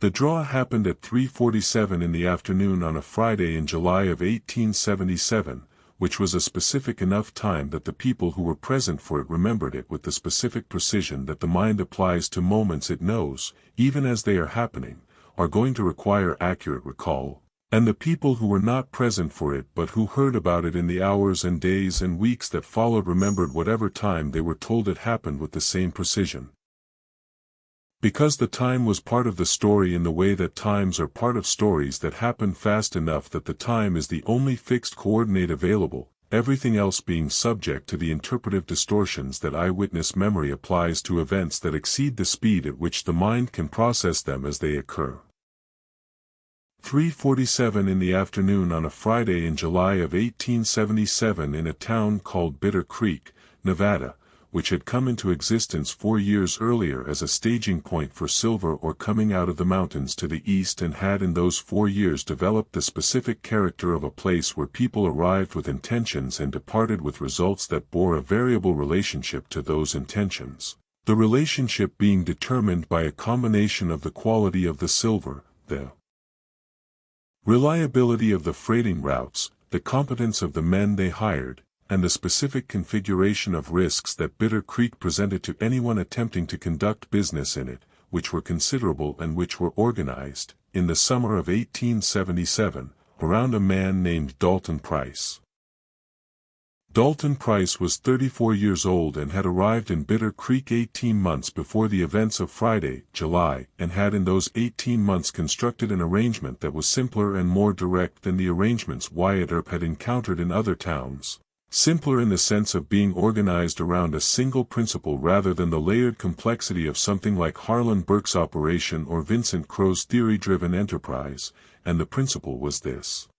The draw happened at 3:47 in the afternoon on a Friday in July of 1877, which was a specific enough time that the people who were present for it remembered it with the specific precision that the mind applies to moments it knows, even as they are happening, are going to require accurate recall, and the people who were not present for it but who heard about it in the hours and days and weeks that followed remembered whatever time they were told it happened with the same precision. Because the time was part of the story in the way that times are part of stories that happen fast enough that the time is the only fixed coordinate available, everything else being subject to the interpretive distortions that eyewitness memory applies to events that exceed the speed at which the mind can process them as they occur. 3:47 in the afternoon on a Friday in July of 1877 in a town called Bitter Creek, Nevada, which had come into existence 4 years earlier as a staging point for silver ore coming out of the mountains to the east and had in those 4 years developed the specific character of a place where people arrived with intentions and departed with results that bore a variable relationship to those intentions, the relationship being determined by a combination of the quality of the silver, the reliability of the freighting routes, the competence of the men they hired, and the specific configuration of risks that Bitter Creek presented to anyone attempting to conduct business in it, which were considerable and which were organized, in the summer of 1877, around a man named Dalton Price. Dalton Price was 34 years old and had arrived in Bitter Creek 18 months before the events of Friday, July, and had in those 18 months constructed an arrangement that was simpler and more direct than the arrangements Wyatt Earp had encountered in other towns. Simpler in the sense of being organized around a single principle rather than the layered complexity of something like Harlan Burke's operation or Vincent Crow's theory-driven enterprise, and the principle was this: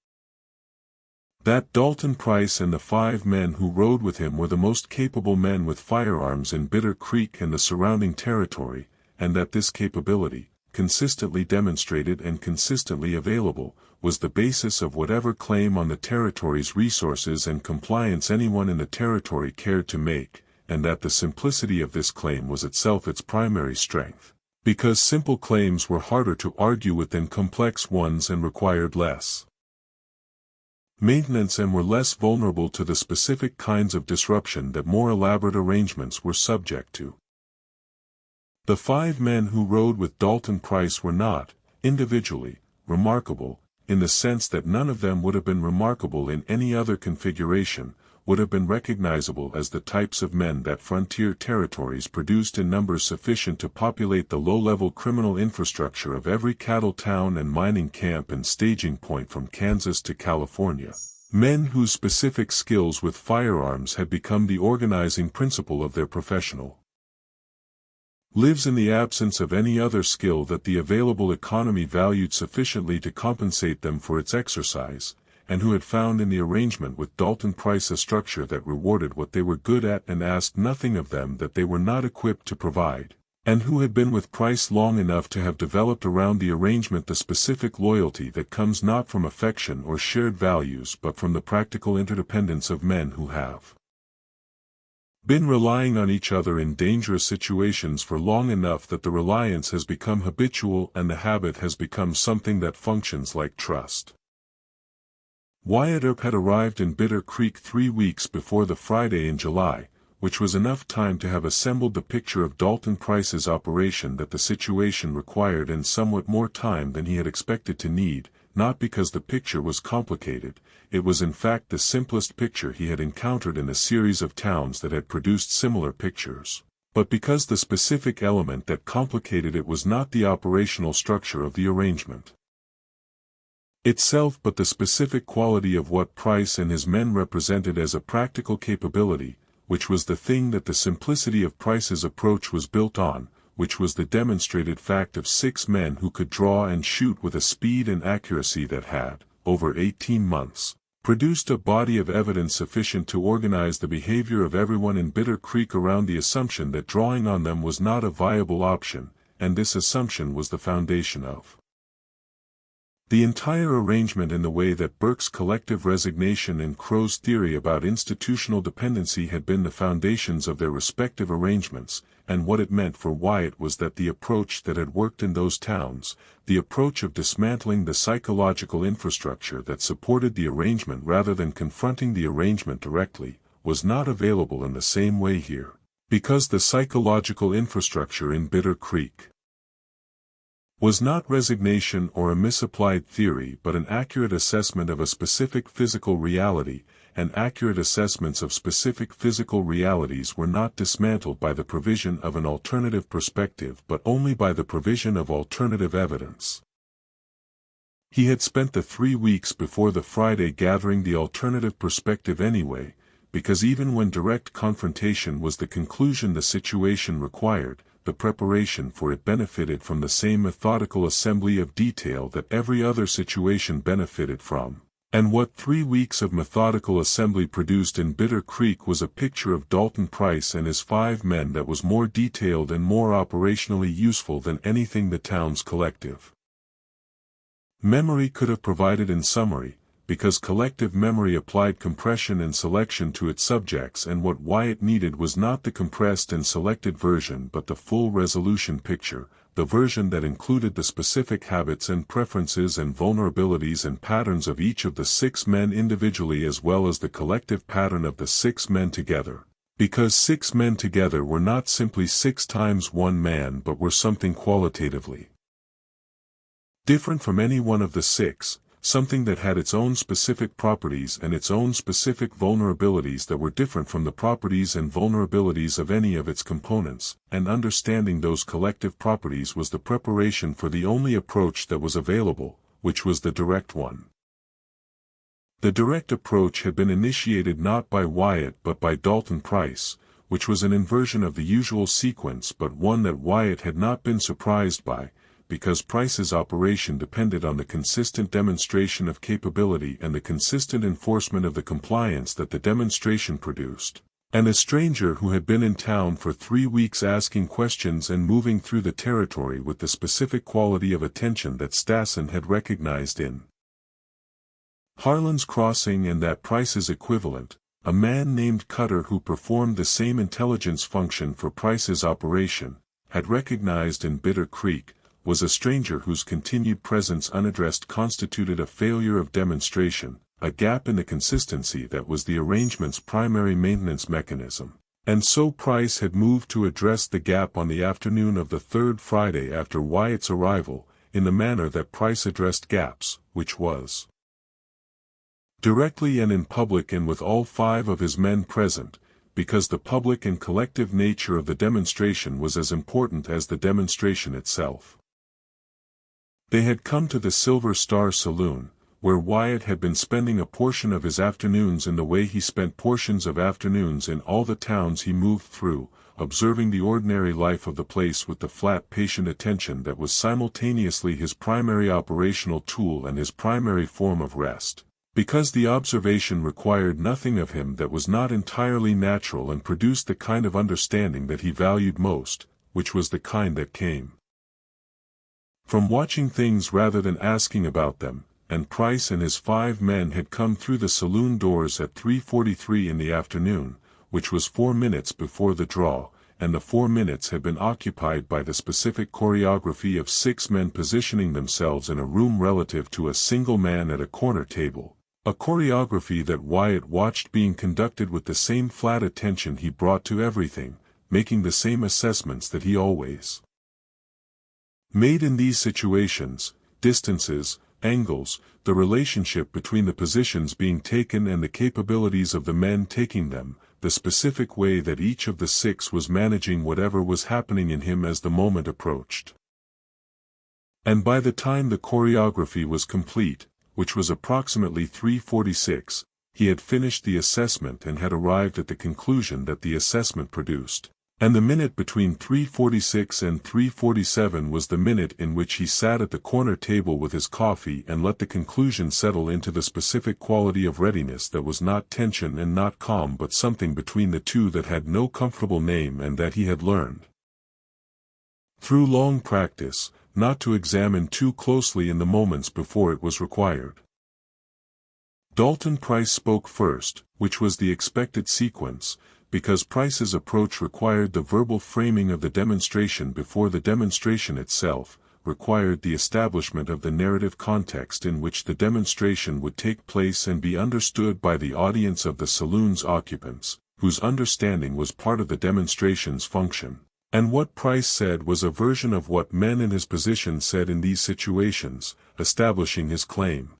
that Dalton Price and the 5 men who rode with him were the most capable men with firearms in Bitter Creek and the surrounding territory, and that this capability, consistently demonstrated and consistently available, was the basis of whatever claim on the territory's resources and compliance anyone in the territory cared to make, and that the simplicity of this claim was itself its primary strength, because simple claims were harder to argue with than complex ones and required less maintenance and were less vulnerable to the specific kinds of disruption that more elaborate arrangements were subject to. The 5 men who rode with Dalton Price were not, individually, remarkable, in the sense that none of them would have been remarkable in any other configuration, would have been recognizable as the types of men that frontier territories produced in numbers sufficient to populate the low-level criminal infrastructure of every cattle town and mining camp and staging point from Kansas to California. Men whose specific skills with firearms had become the organizing principle of their professional lives in the absence of any other skill that the available economy valued sufficiently to compensate them for its exercise, and who had found in the arrangement with Dalton Price a structure that rewarded what they were good at and asked nothing of them that they were not equipped to provide, and who had been with Price long enough to have developed around the arrangement the specific loyalty that comes not from affection or shared values but from the practical interdependence of men who have been relying on each other in dangerous situations for long enough that the reliance has become habitual and the habit has become something that functions like trust. Wyatt Earp had arrived in Bitter Creek 3 weeks before the Friday in July, which was enough time to have assembled the picture of Dalton Price's operation that the situation required and somewhat more time than he had expected to need, not because the picture was complicated, it was in fact the simplest picture he had encountered in a series of towns that had produced similar pictures, but because the specific element that complicated it was not the operational structure of the arrangement itself but the specific quality of what Price and his men represented as a practical capability, which was the thing that the simplicity of Price's approach was built on, which was the demonstrated fact of 6 men who could draw and shoot with a speed and accuracy that had, over 18 months, produced a body of evidence sufficient to organize the behavior of everyone in Bitter Creek around the assumption that drawing on them was not a viable option, and this assumption was the foundation of The entire arrangement in the way that Burke's collective resignation and Crow's theory about institutional dependency had been the foundations of their respective arrangements, and what it meant for Wyatt was that the approach that had worked in those towns, the approach of dismantling the psychological infrastructure that supported the arrangement rather than confronting the arrangement directly, was not available in the same way here, because the psychological infrastructure in Bitter Creek was not resignation or a misapplied theory but an accurate assessment of a specific physical reality, and accurate assessments of specific physical realities were not dismantled by the provision of an alternative perspective but only by the provision of alternative evidence. He had spent the 3 weeks before the Friday gathering the alternative perspective anyway, because even when direct confrontation was the conclusion the situation required, the preparation for it benefited from the same methodical assembly of detail that every other situation benefited from. And what 3 weeks of methodical assembly produced in Bitter Creek was a picture of Dalton Price and his 5 men that was more detailed and more operationally useful than anything the town's collective memory could have provided in summary, because collective memory applied compression and selection to its subjects, and what Wyatt needed was not the compressed and selected version but the full resolution picture, the version that included the specific habits and preferences and vulnerabilities and patterns of each of the 6 men individually as well as the collective pattern of the 6 men together. Because 6 men together were not simply 6 times 1 man but were something qualitatively different from any one of the 6, something that had its own specific properties and its own specific vulnerabilities that were different from the properties and vulnerabilities of any of its components, and understanding those collective properties was the preparation for the only approach that was available, which was the direct one. The direct approach had been initiated not by Wyatt but by Dalton Price, which was an inversion of the usual sequence but one that Wyatt had not been surprised by, because Price's operation depended on the consistent demonstration of capability and the consistent enforcement of the compliance that the demonstration produced. And a stranger who had been in town for 3 weeks asking questions and moving through the territory with the specific quality of attention that Stassen had recognized in Harlan's Crossing and that Price's equivalent, a man named Cutter who performed the same intelligence function for Price's operation, had recognized in Bitter Creek, was a stranger whose continued presence unaddressed constituted a failure of demonstration, a gap in the consistency that was the arrangement's primary maintenance mechanism. And so Price had moved to address the gap on the afternoon of the 3rd Friday after Wyatt's arrival, in the manner that Price addressed gaps, which was directly and in public and with all 5 of his men present, because the public and collective nature of the demonstration was as important as the demonstration itself. They had come to the Silver Star Saloon, where Wyatt had been spending a portion of his afternoons in the way he spent portions of afternoons in all the towns he moved through, observing the ordinary life of the place with the flat patient attention that was simultaneously his primary operational tool and his primary form of rest, because the observation required nothing of him that was not entirely natural and produced the kind of understanding that he valued most, which was the kind that came from watching things rather than asking about them, and Price and his 5 men had come through the saloon doors at 3:43 in the afternoon, which was 4 minutes before the draw, and the 4 minutes had been occupied by the specific choreography of 6 men positioning themselves in a room relative to a single man at a corner table, a choreography that Wyatt watched being conducted with the same flat attention he brought to everything, making the same assessments that he always made in these situations: distances, angles, the relationship between the positions being taken and the capabilities of the men taking them, the specific way that each of the 6 was managing whatever was happening in him as the moment approached. And by the time the choreography was complete, which was approximately 3:46, he had finished the assessment and had arrived at the conclusion that the assessment produced. And the minute between 3:46 and 3:47 was the minute in which he sat at the corner table with his coffee and let the conclusion settle into the specific quality of readiness that was not tension and not calm but something between the two that had no comfortable name and that he had learned through long practice, not to examine too closely in the moments before it was required. Dalton Price spoke first, which was the expected sequence, because Price's approach required the verbal framing of the demonstration before the demonstration itself, required the establishment of the narrative context in which the demonstration would take place and be understood by the audience of the saloon's occupants, whose understanding was part of the demonstration's function. And what Price said was a version of what men in his position said in these situations, establishing his claim.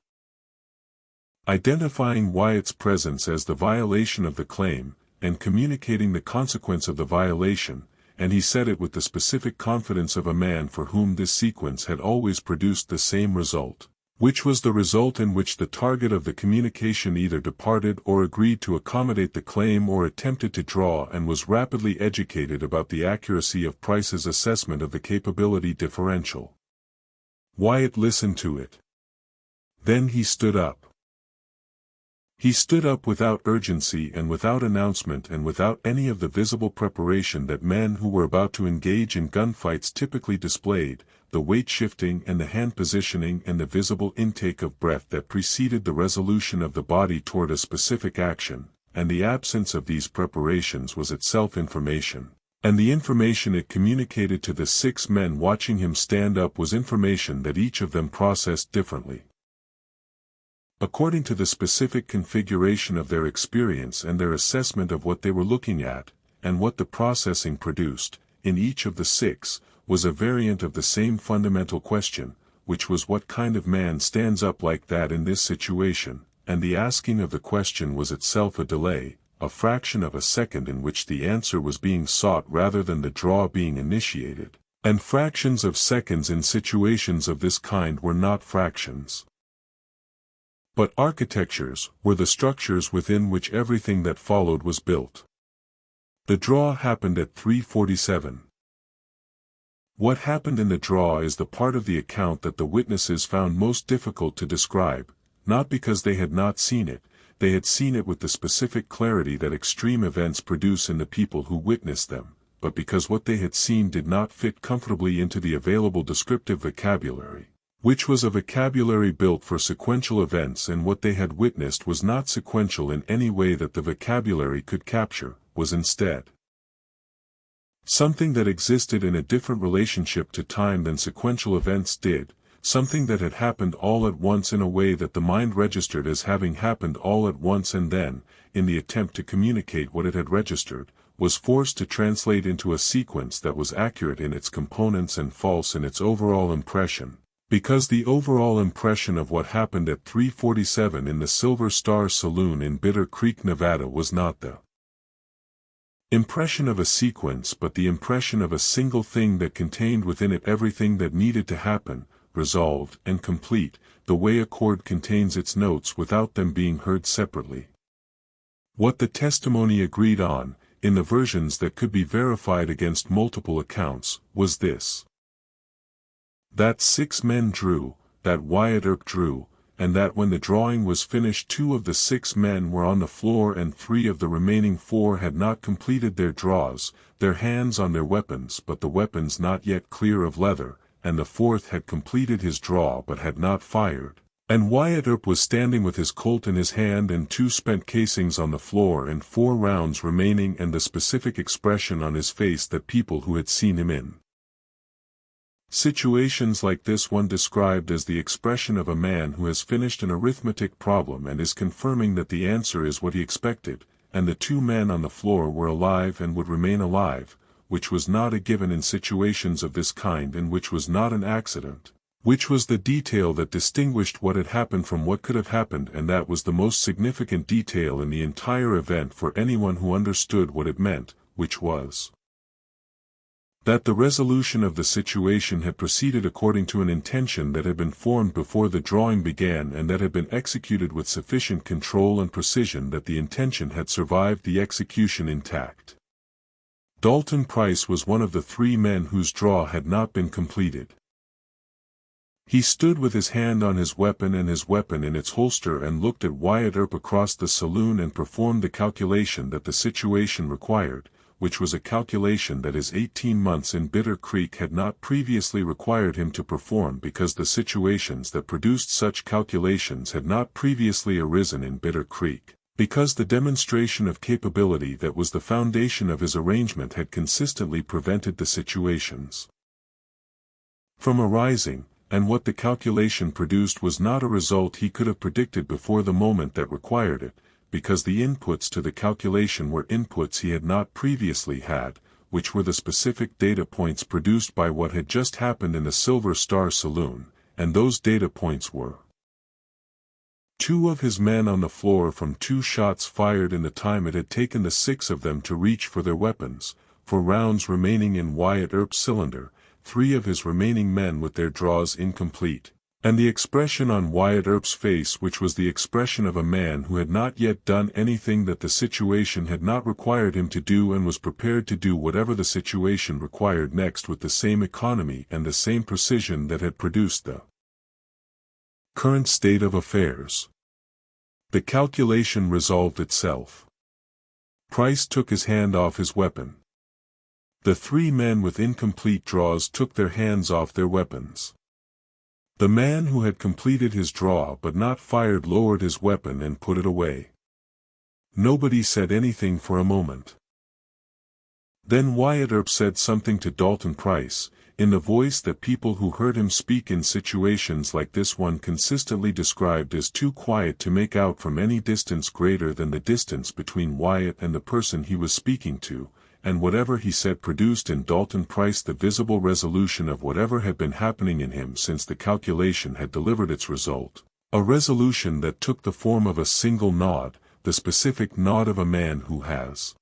Identifying Wyatt's presence as the violation of the claim, and communicating the consequence of the violation, and he said it with the specific confidence of a man for whom this sequence had always produced the same result, which was the result in which the target of the communication either departed or agreed to accommodate the claim or attempted to draw, and was rapidly educated about the accuracy of Price's assessment of the capability differential. Wyatt listened to it. Then he stood up. He stood up without urgency and without announcement and without any of the visible preparation that men who were about to engage in gunfights typically displayed, the weight shifting and the hand positioning and the visible intake of breath that preceded the resolution of the body toward a specific action, and the absence of these preparations was itself information, and the information it communicated to the 6 men watching him stand up was information that each of them processed differently, according to the specific configuration of their experience and their assessment of what they were looking at, and what the processing produced, in each of the 6, was a variant of the same fundamental question, which was what kind of man stands up like that in this situation, and the asking of the question was itself a delay, a fraction of a second in which the answer was being sought rather than the draw being initiated, and fractions of seconds in situations of this kind were not fractions, but architectures were the structures within which everything that followed was built. The draw happened at 3:47. What happened in the draw is the part of the account that the witnesses found most difficult to describe, not because they had not seen it, they had seen it with the specific clarity that extreme events produce in the people who witnessed them, but because what they had seen did not fit comfortably into the available descriptive vocabulary, which was a vocabulary built for sequential events, and what they had witnessed was not sequential in any way that the vocabulary could capture, was instead something that existed in a different relationship to time than sequential events did, something that had happened all at once in a way that the mind registered as having happened all at once and then, in the attempt to communicate what it had registered, was forced to translate into a sequence that was accurate in its components and false in its overall impression. Because the overall impression of what happened at 3:47 in the Silver Star Saloon in Bitter Creek, Nevada was not the impression of a sequence but the impression of a single thing that contained within it everything that needed to happen, resolved and complete, the way a chord contains its notes without them being heard separately. What the testimony agreed on, in the versions that could be verified against multiple accounts, was this: that 6 men drew, that Wyatt Earp drew, and that when the drawing was finished 2 of the 6 men were on the floor and 3 of the remaining 4 had not completed their draws, their hands on their weapons but the weapons not yet clear of leather, and the 4th had completed his draw but had not fired, and Wyatt Earp was standing with his Colt in his hand and 2 spent casings on the floor and 4 rounds remaining, and the specific expression on his face that people who had seen him in situations like this one described as the expression of a man who has finished an arithmetic problem and is confirming that the answer is what he expected, and the 2 men on the floor were alive and would remain alive, which was not a given in situations of this kind and which was not an accident, which was the detail that distinguished what had happened from what could have happened, and that was the most significant detail in the entire event for anyone who understood what it meant, which was that the resolution of the situation had proceeded according to an intention that had been formed before the drawing began and that had been executed with sufficient control and precision that the intention had survived the execution intact. Dalton Price was one of the 3 men whose draw had not been completed. He stood with his hand on his weapon and his weapon in its holster and looked at Wyatt Earp across the saloon and performed the calculation that the situation required, which was a calculation that his 18 months in Bitter Creek had not previously required him to perform because the situations that produced such calculations had not previously arisen in Bitter Creek, because the demonstration of capability that was the foundation of his arrangement had consistently prevented the situations from arising, and what the calculation produced was not a result he could have predicted before the moment that required it, because the inputs to the calculation were inputs he had not previously had, which were the specific data points produced by what had just happened in the Silver Star Saloon, and those data points were 2 of his men on the floor from 2 shots fired in the time it had taken the 6 of them to reach for their weapons, 4 rounds remaining in Wyatt Earp's cylinder, 3 of his remaining men with their draws incomplete, and the expression on Wyatt Earp's face which was the expression of a man who had not yet done anything that the situation had not required him to do and was prepared to do whatever the situation required next with the same economy and the same precision that had produced the current state of affairs. The calculation resolved itself. Price took his hand off his weapon. The 3 men with incomplete draws took their hands off their weapons. The man who had completed his draw but not fired lowered his weapon and put it away. Nobody said anything for a moment. Then Wyatt Earp said something to Dalton Price, in the voice that people who heard him speak in situations like this one consistently described as too quiet to make out from any distance greater than the distance between Wyatt and the person he was speaking to, and whatever he said produced in Dalton Price the visible resolution of whatever had been happening in him since the calculation had delivered its result, a resolution that took the form of a single nod, the specific nod of a man who has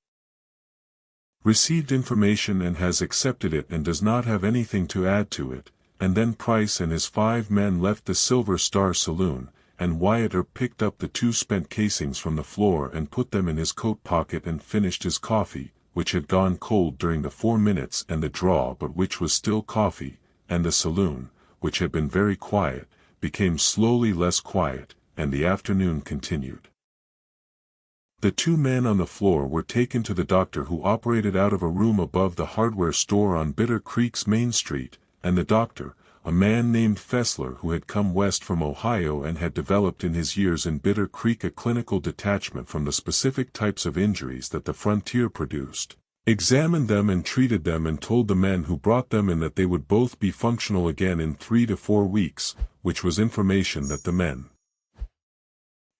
received information and has accepted it and does not have anything to add to it, and then Price and his 5 men left the Silver Star Saloon, and Wyatt Earp picked up the 2 spent casings from the floor and put them in his coat pocket and finished his coffee, which had gone cold during the 4 minutes and the draw but which was still coffee, and the saloon, which had been very quiet, became slowly less quiet, and the afternoon continued. The 2 men on the floor were taken to the doctor who operated out of a room above the hardware store on Bitter Creek's Main Street, and the doctor, a man named Fessler who had come west from Ohio and had developed in his years in Bitter Creek a clinical detachment from the specific types of injuries that the frontier produced, examined them and treated them and told the men who brought them in that they would both be functional again in 3 to 4 weeks, which was information that the men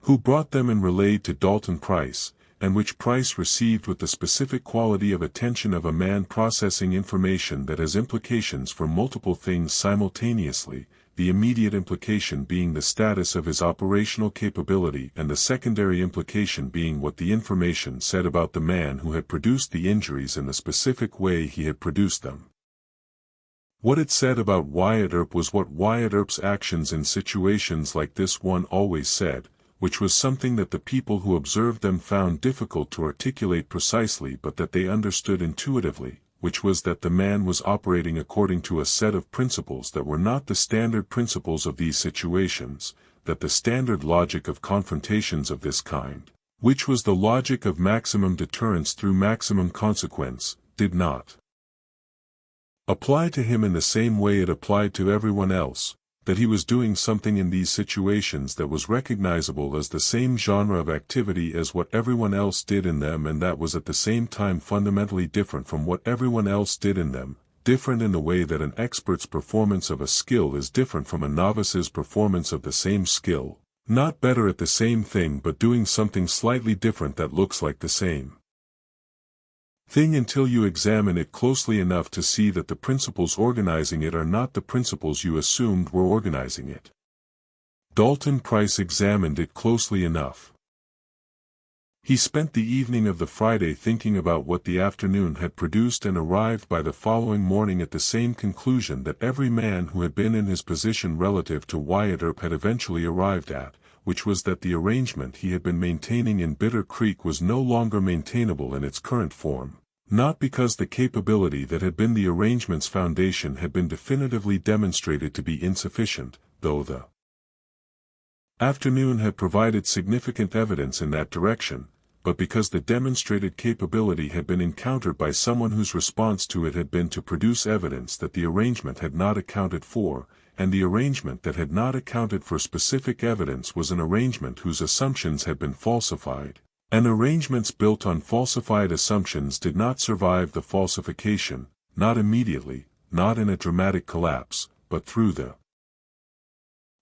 who brought them in relayed to Dalton Price, and which Price received with the specific quality of attention of a man processing information that has implications for multiple things simultaneously, the immediate implication being the status of his operational capability and the secondary implication being what the information said about the man who had produced the injuries in the specific way he had produced them. What it said about Wyatt Earp was what Wyatt Earp's actions in situations like this one always said, which was something that the people who observed them found difficult to articulate precisely but that they understood intuitively, which was that the man was operating according to a set of principles that were not the standard principles of these situations, that the standard logic of confrontations of this kind, which was the logic of maximum deterrence through maximum consequence, did not apply to him in the same way it applied to everyone else, that he was doing something in these situations that was recognizable as the same genre of activity as what everyone else did in them and that was at the same time fundamentally different from what everyone else did in them, different in the way that an expert's performance of a skill is different from a novice's performance of the same skill, not better at the same thing but doing something slightly different that looks like the same thing until you examine it closely enough to see that the principles organizing it are not the principles you assumed were organizing it. Dalton Price examined it closely enough. He spent the evening of the Friday thinking about what the afternoon had produced and arrived by the following morning at the same conclusion that every man who had been in his position relative to Wyatt Earp had eventually arrived at, which was that the arrangement he had been maintaining in Bitter Creek was no longer maintainable in its current form. Not because the capability that had been the arrangement's foundation had been definitively demonstrated to be insufficient, though the afternoon had provided significant evidence in that direction, but because the demonstrated capability had been encountered by someone whose response to it had been to produce evidence that the arrangement had not accounted for, and the arrangement that had not accounted for specific evidence was an arrangement whose assumptions had been falsified. And arrangements built on falsified assumptions did not survive the falsification, not immediately, not in a dramatic collapse, but through the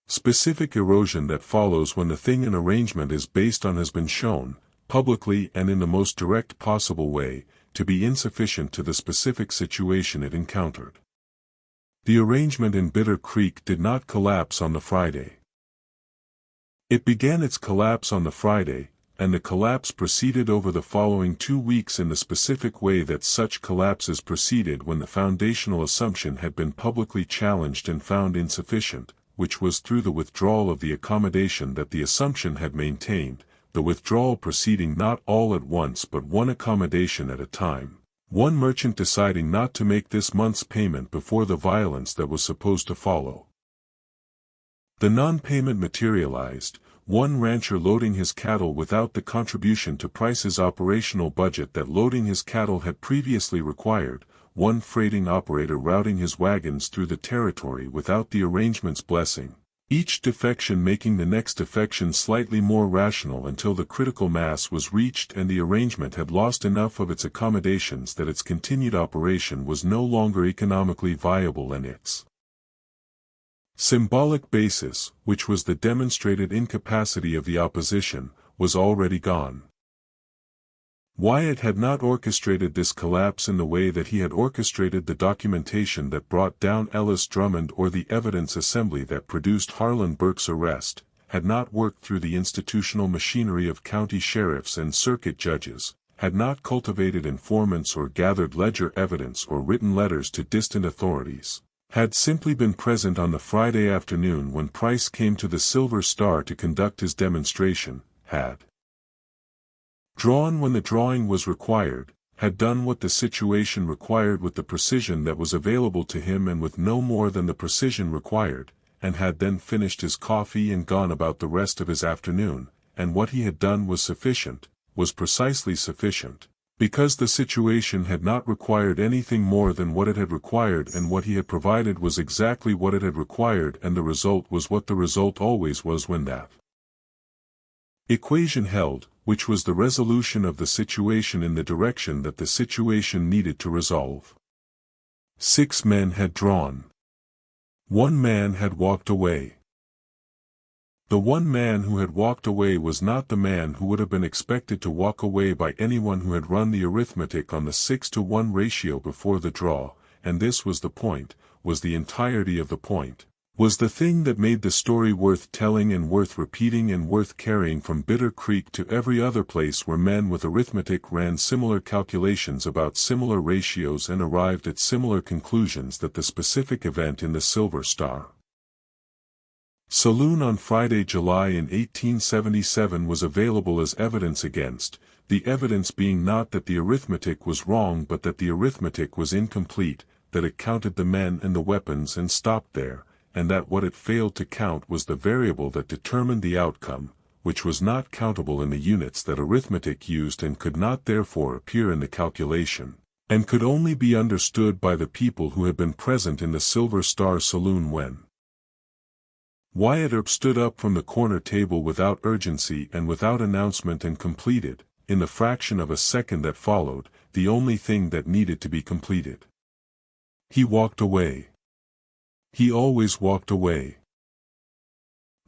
specific erosion that follows when the thing an arrangement is based on has been shown, publicly and in the most direct possible way, to be insufficient to the specific situation it encountered. The arrangement in Bitter Creek did not collapse on the Friday. It began its collapse on the Friday, and the collapse proceeded over the following 2 weeks in the specific way that such collapses proceeded when the foundational assumption had been publicly challenged and found insufficient, which was through the withdrawal of the accommodation that the assumption had maintained, the withdrawal proceeding not all at once but one accommodation at a time, one merchant deciding not to make this month's payment before the violence that was supposed to follow. The non-payment materialized, one rancher loading his cattle without the contribution to Price's operational budget that loading his cattle had previously required, one freighting operator routing his wagons through the territory without the arrangement's blessing, each defection making the next defection slightly more rational until the critical mass was reached and the arrangement had lost enough of its accommodations that its continued operation was no longer economically viable and its symbolic basis, which was the demonstrated incapacity of the opposition, was already gone. Wyatt had not orchestrated this collapse in the way that he had orchestrated the documentation that brought down Ellis Drummond or the evidence assembly that produced Harlan Burke's arrest, had not worked through the institutional machinery of county sheriffs and circuit judges, had not cultivated informants or gathered ledger evidence or written letters to distant authorities, had simply been present on the Friday afternoon when Price came to the Silver Star to conduct his demonstration, had drawn when the drawing was required, had done what the situation required with the precision that was available to him and with no more than the precision required, and had then finished his coffee and gone about the rest of his afternoon, and what he had done was sufficient, was precisely sufficient, because the situation had not required anything more than what it had required and what he had provided was exactly what it had required and the result was what the result always was when that equation held, which was the resolution of the situation in the direction that the situation needed to resolve. 6 men had drawn. 1 man had walked away. The 1 man who had walked away was not the man who would have been expected to walk away by anyone who had run the arithmetic on the 6-to-1 ratio before the draw, and this was the point, was the entirety of the point. Was the thing that made the story worth telling and worth repeating and worth carrying from Bitter Creek to every other place where men with arithmetic ran similar calculations about similar ratios and arrived at similar conclusions that the specific event in the Silver Star Saloon on Friday, July in 1877 was available as evidence against, the evidence being not that the arithmetic was wrong but that the arithmetic was incomplete, that it counted the men and the weapons and stopped there, and that what it failed to count was the variable that determined the outcome, which was not countable in the units that arithmetic used and could not therefore appear in the calculation, and could only be understood by the people who had been present in the Silver Star Saloon when Wyatt Earp stood up from the corner table without urgency and without announcement and completed, in the fraction of a second that followed, the only thing that needed to be completed. He walked away. He always walked away.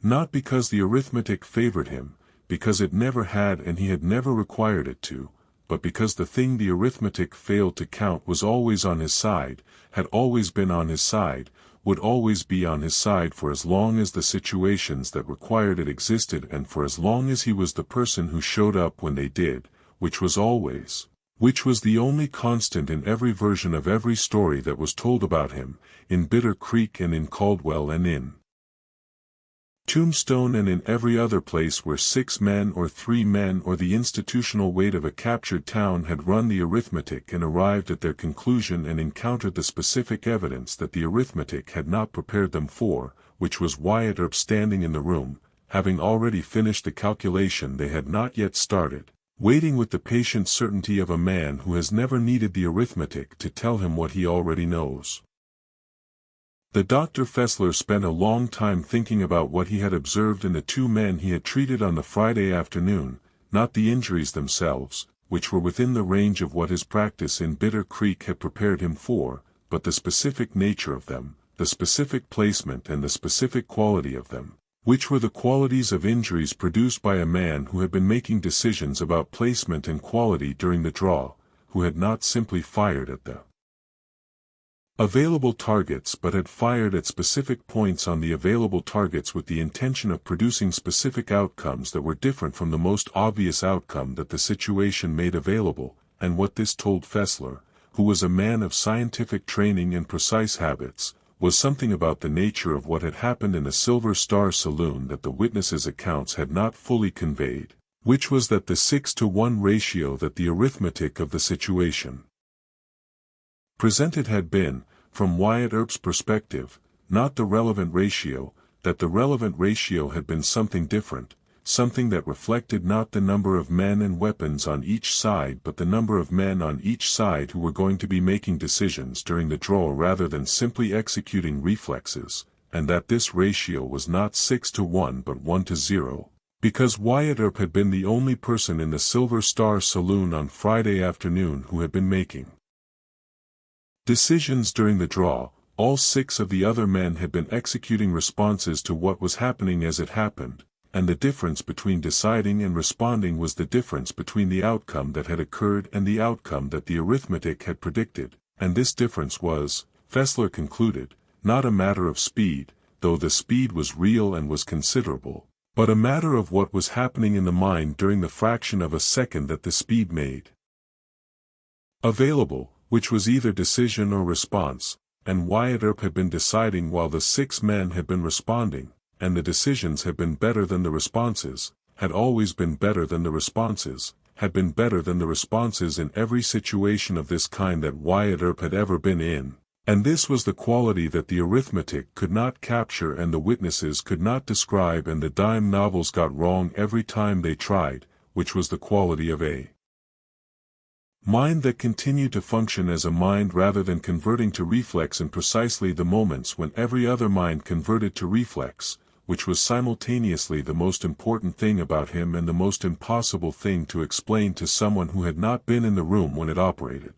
Not because the arithmetic favored him, because it never had and he had never required it to, but because the thing the arithmetic failed to count was always on his side, had always been on his side, would always be on his side for as long as the situations that required it existed and for as long as he was the person who showed up when they did, which was always, which was the only constant in every version of every story that was told about him, in Bitter Creek and in Caldwell and in Tombstone and in every other place where 6 men or 3 men or the institutional weight of a captured town had run the arithmetic and arrived at their conclusion and encountered the specific evidence that the arithmetic had not prepared them for, which was Wyatt Earp standing in the room, having already finished the calculation they had not yet started, waiting with the patient certainty of a man who has never needed the arithmetic to tell him what he already knows. The Dr. Fessler spent a long time thinking about what he had observed in the two men he had treated on the Friday afternoon, not the injuries themselves, which were within the range of what his practice in Bitter Creek had prepared him for, but the specific nature of them, the specific placement and the specific quality of them, which were the qualities of injuries produced by a man who had been making decisions about placement and quality during the draw, who had not simply fired at the available targets but had fired at specific points on the available targets with the intention of producing specific outcomes that were different from the most obvious outcome that the situation made available, and what this told Fessler, who was a man of scientific training and precise habits, was something about the nature of what had happened in the Silver Star Saloon that the witnesses' accounts had not fully conveyed, which was that the 6-to-1 ratio that the arithmetic of the situation presented had been, from Wyatt Earp's perspective, not the relevant ratio, that the relevant ratio had been something different, something that reflected not the number of men and weapons on each side but the number of men on each side who were going to be making decisions during the draw rather than simply executing reflexes, and that this ratio was not 6-to-1 but 1-to-0. Because Wyatt Earp had been the only person in the Silver Star Saloon on Friday afternoon who had been making decisions during the draw, all 6 of the other men had been executing responses to what was happening as it happened, and the difference between deciding and responding was the difference between the outcome that had occurred and the outcome that the arithmetic had predicted, and this difference was, Fessler concluded, not a matter of speed, though the speed was real and was considerable, but a matter of what was happening in the mind during the fraction of a second that the speed made available, which was either decision or response, and Wyatt Earp had been deciding while the 6 men had been responding, and the decisions had been better than the responses, had always been better than the responses, had been better than the responses in every situation of this kind that Wyatt Earp had ever been in, and this was the quality that the arithmetic could not capture and the witnesses could not describe and the dime novels got wrong every time they tried, which was the quality of a mind that continued to function as a mind rather than converting to reflex in precisely the moments when every other mind converted to reflex, which was simultaneously the most important thing about him and the most impossible thing to explain to someone who had not been in the room when it operated.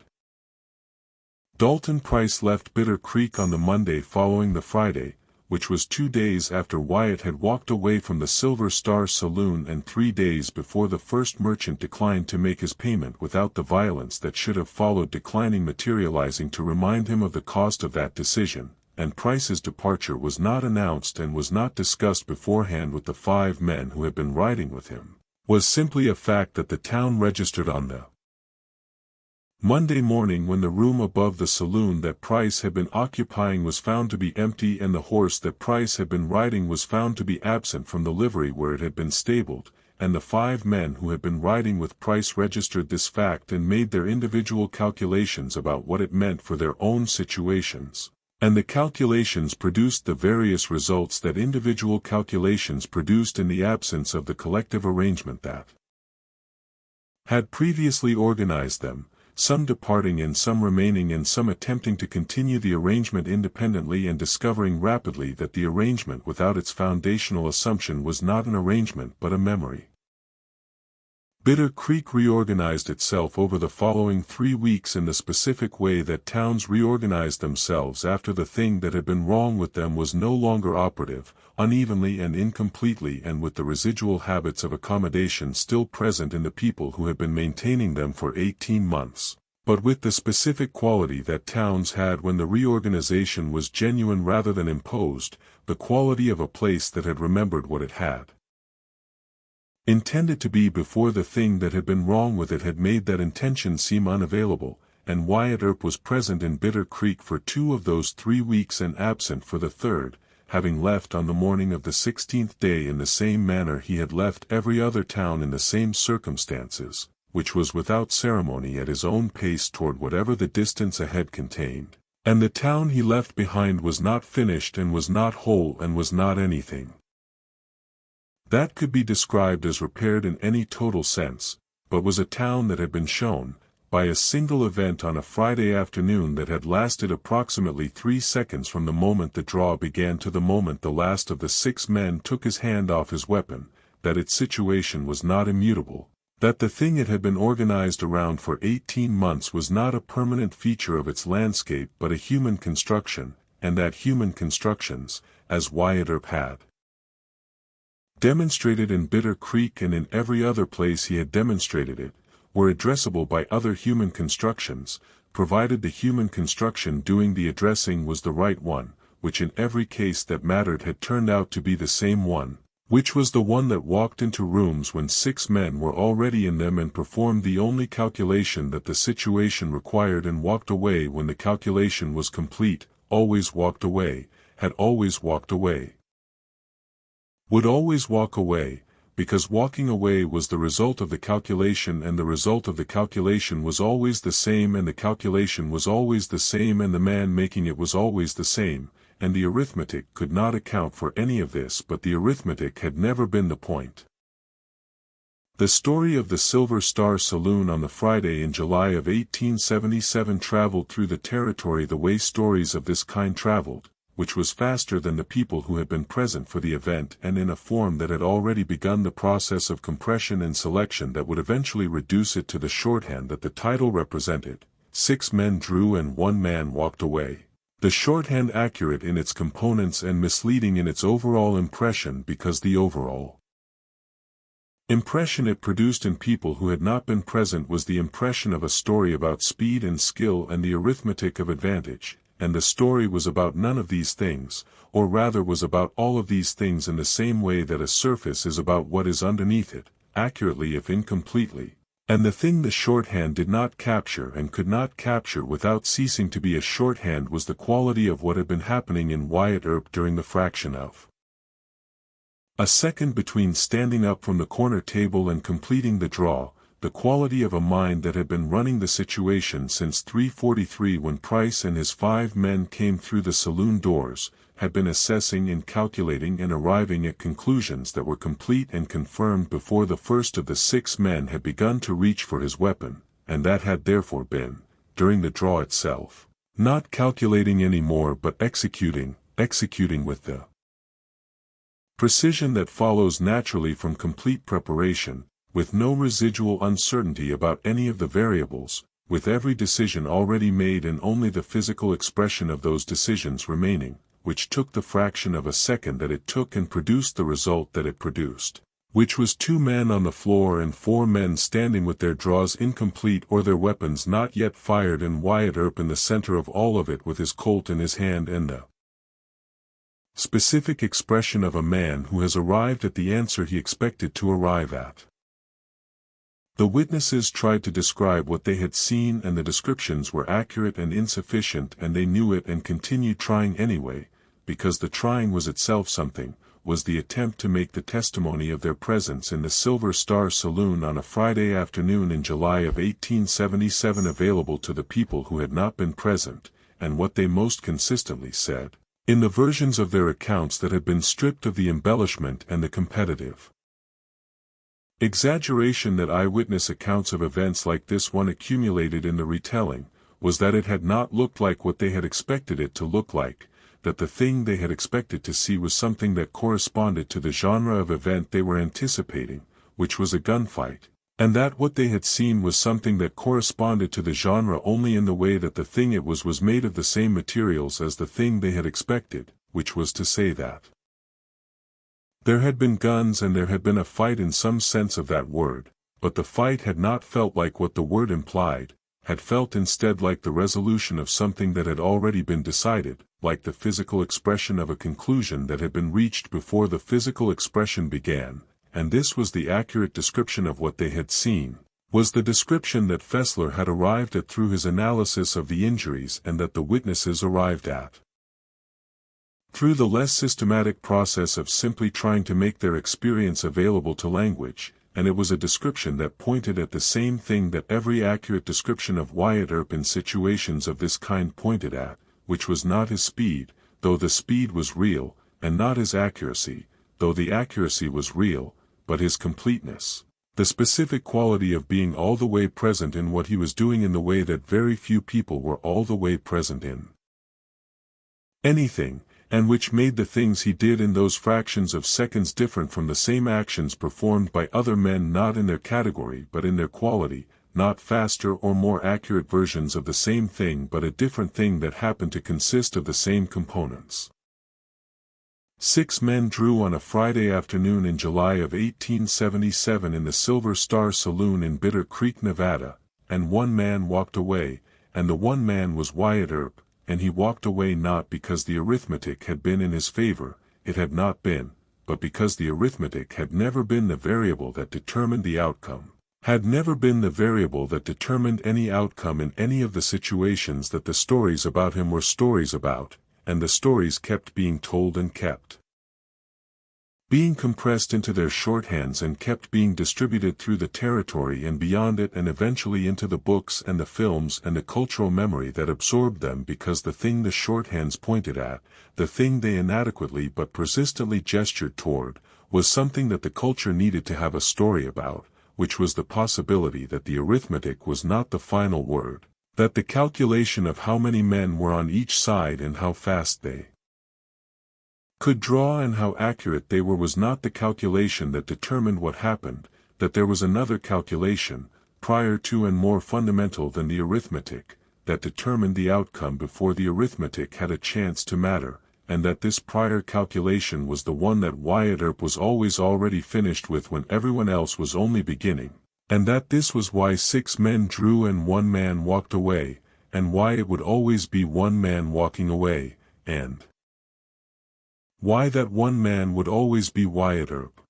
Dalton Price left Bitter Creek on the Monday following the Friday, which was 2 days after Wyatt had walked away from the Silver Star Saloon and 3 days before the first merchant declined to make his payment without the violence that should have followed declining materializing to remind him of the cost of that decision, and Price's departure was not announced and was not discussed beforehand with the 5 men who had been riding with him, was simply a fact that the town registered on the Monday morning when the room above the saloon that Price had been occupying was found to be empty and the horse that Price had been riding was found to be absent from the livery where it had been stabled, and the 5 men who had been riding with Price registered this fact and made their individual calculations about what it meant for their own situations, and the calculations produced the various results that individual calculations produced in the absence of the collective arrangement that had previously organized them, some departing and some remaining and some attempting to continue the arrangement independently and discovering rapidly that the arrangement without its foundational assumption was not an arrangement but a memory. Bitter Creek reorganized itself over the following 3 weeks in the specific way that towns reorganized themselves after the thing that had been wrong with them was no longer operative, unevenly and incompletely and with the residual habits of accommodation still present in the people who had been maintaining them for 18 months, but with the specific quality that towns had when the reorganization was genuine rather than imposed, the quality of a place that had remembered what it had intended to be before the thing that had been wrong with it had made that intention seem unavailable, and Wyatt Earp was present in Bitter Creek for 2 of those 3 weeks and absent for the 3rd, having left on the morning of the 16th day in the same manner he had left every other town in the same circumstances, which was without ceremony at his own pace toward whatever the distance ahead contained, and the town he left behind was not finished and was not whole and was not anything that could be described as repaired in any total sense, but was a town that had been shown, by a single event on a Friday afternoon that had lasted approximately 3 seconds from the moment the draw began to the moment the last of the 6 men took his hand off his weapon, that its situation was not immutable, that the thing it had been organized around for 18 months was not a permanent feature of its landscape but a human construction, and that human constructions, as Wyatt Earp had demonstrated in Bitter Creek and in every other place he had demonstrated it, were addressable by other human constructions, provided the human construction doing the addressing was the right one, which in every case that mattered had turned out to be the same one, which was the one that walked into rooms when 6 men were already in them and performed the only calculation that the situation required and walked away when the calculation was complete, always walked away, had always walked away, would always walk away, because walking away was the result of the calculation and the result of the calculation was always the same and the calculation was always the same and the man making it was always the same, and the arithmetic could not account for any of this but the arithmetic had never been the point. The story of the Silver Star Saloon on the Friday in July of 1877 traveled through the territory the way stories of this kind traveled, which was faster than the people who had been present for the event and in a form that had already begun the process of compression and selection that would eventually reduce it to the shorthand that the title represented. 6 men drew and 1 man walked away. The shorthand accurate in its components and misleading in its overall impression because the overall impression it produced in people who had not been present was the impression of a story about speed and skill and the arithmetic of advantage. And the story was about none of these things, or rather was about all of these things in the same way that a surface is about what is underneath it, accurately if incompletely. And the thing the shorthand did not capture and could not capture without ceasing to be a shorthand was the quality of what had been happening in Wyatt Earp during the fraction of a second between standing up from the corner table and completing the draw, the quality of a mind that had been running the situation since 3:43 when Price and his 5 men came through the saloon doors, had been assessing and calculating and arriving at conclusions that were complete and confirmed before the first of the 6 men had begun to reach for his weapon, and that had therefore been, during the draw itself, not calculating any more but executing with the precision that follows naturally from complete preparation, with no residual uncertainty about any of the variables, with every decision already made and only the physical expression of those decisions remaining, which took the fraction of a second that it took and produced the result that it produced, which was 2 men on the floor and 4 men standing with their draws incomplete or their weapons not yet fired and Wyatt Earp in the center of all of it with his Colt in his hand and the specific expression of a man who has arrived at the answer he expected to arrive at. The witnesses tried to describe what they had seen and the descriptions were accurate and insufficient and they knew it and continued trying anyway, because the trying was itself something, was the attempt to make the testimony of their presence in the Silver Star Saloon on a Friday afternoon in July of 1877 available to the people who had not been present, and what they most consistently said, in the versions of their accounts that had been stripped of the embellishment and the competitive exaggeration that eyewitness accounts of events like this one accumulated in the retelling, was that it had not looked like what they had expected it to look like, that the thing they had expected to see was something that corresponded to the genre of event they were anticipating, which was a gunfight, and that what they had seen was something that corresponded to the genre only in the way that the thing it was made of the same materials as the thing they had expected, which was to say that there had been guns and there had been a fight in some sense of that word, but the fight had not felt like what the word implied, had felt instead like the resolution of something that had already been decided, like the physical expression of a conclusion that had been reached before the physical expression began, and this was the accurate description of what they had seen, was the description that Fessler had arrived at through his analysis of the injuries and that the witnesses arrived at through the less systematic process of simply trying to make their experience available to language, and it was a description that pointed at the same thing that every accurate description of Wyatt Earp in situations of this kind pointed at, which was not his speed, though the speed was real, and not his accuracy, though the accuracy was real, but his completeness. The specific quality of being all the way present in what he was doing in the way that very few people were all the way present in anything, and which made the things he did in those fractions of seconds different from the same actions performed by other men, not in their category but in their quality, not faster or more accurate versions of the same thing but a different thing that happened to consist of the same components. 6 men drew on a Friday afternoon in July of 1877 in the Silver Star Saloon in Bitter Creek, Nevada, and 1 man walked away, and the 1 man was Wyatt Earp, and he walked away not because the arithmetic had been in his favor, it had not been, but because the arithmetic had never been the variable that determined the outcome, had never been the variable that determined any outcome in any of the situations that the stories about him were stories about, and the stories kept being told and kept being compressed into their shorthands and kept being distributed through the territory and beyond it and eventually into the books and the films and the cultural memory that absorbed them, because the thing the shorthands pointed at, the thing they inadequately but persistently gestured toward, was something that the culture needed to have a story about, which was the possibility that the arithmetic was not the final word, that the calculation of how many men were on each side and how fast they could draw and how accurate they were was not the calculation that determined what happened, that there was another calculation, prior to and more fundamental than the arithmetic, that determined the outcome before the arithmetic had a chance to matter, and that this prior calculation was the one that Wyatt Earp was always already finished with when everyone else was only beginning, and that this was why 6 men drew and 1 man walked away, and why it would always be 1 man walking away, and why that 1 man would always be Wyatt Earp.